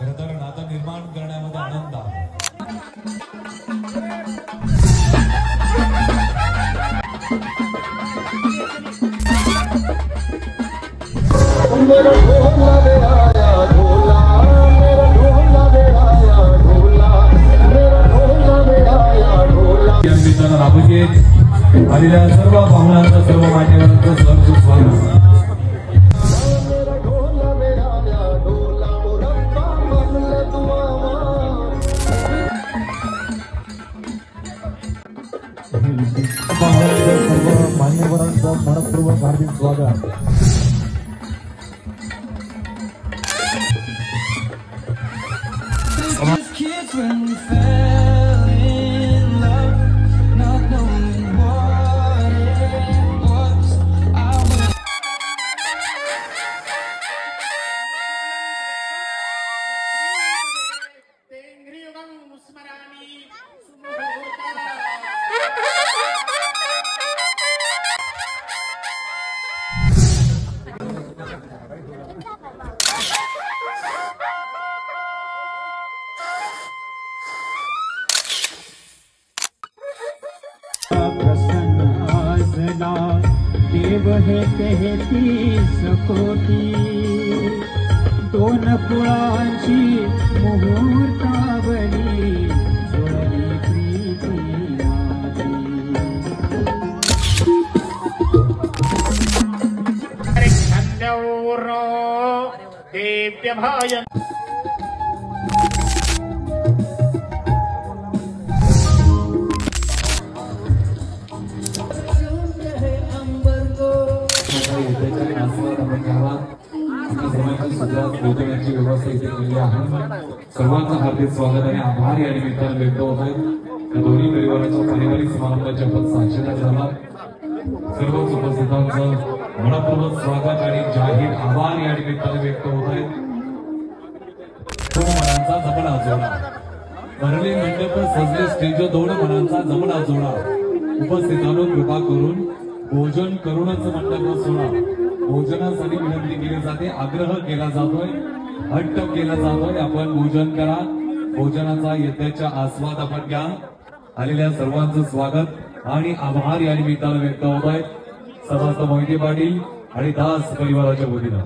खरं तर नातं निर्माण करण्यामध्ये आनंद आहे. आलेल्या सर्व पाहुण्यांचं सर्व मान्यवरांचं सहर्ष स्वागत. सर्व मान्यवरांचं मनपूर्वक हार्दिक स्वागत. देव हे 33 कोटी दोन कुळांची मुहूर्तावली जोडली प्रीती देव्यभाय सर्वांचं हार्दिक स्वागत आणि आभार या निमित्ताने व्यक्त होत आहेत. या दोन्ही परिवाराच्या पारिवारिक समारंभाच्या पण साक्षीदार झाला. सर्व उपस्थितांचं मनपूर्वक स्वागत आणि जाहीर आभार या निमित्ताने व्यक्त होत आहेत. मनांचा जमला जोडा भरले मंडप सजले स्टेज दोन मनांचा जमला जोडा. उपस्थितांनो कृपा करून भोजन करूनच मंडप सोडा. भोजनासाठी विनंती केली जाते, आग्रह केला जातोय, हट्ट केला जातोय. आपण भोजन करा. भोजनाचा यज्ञाचा आस्वाद आपण घ्या. आलेल्या सर्वांचं स्वागत आणि आभार या निमित्ताने व्यक्त होत आहेत. समस्त मोहिते पाटील आणि दास परिवाराच्या वतीनं.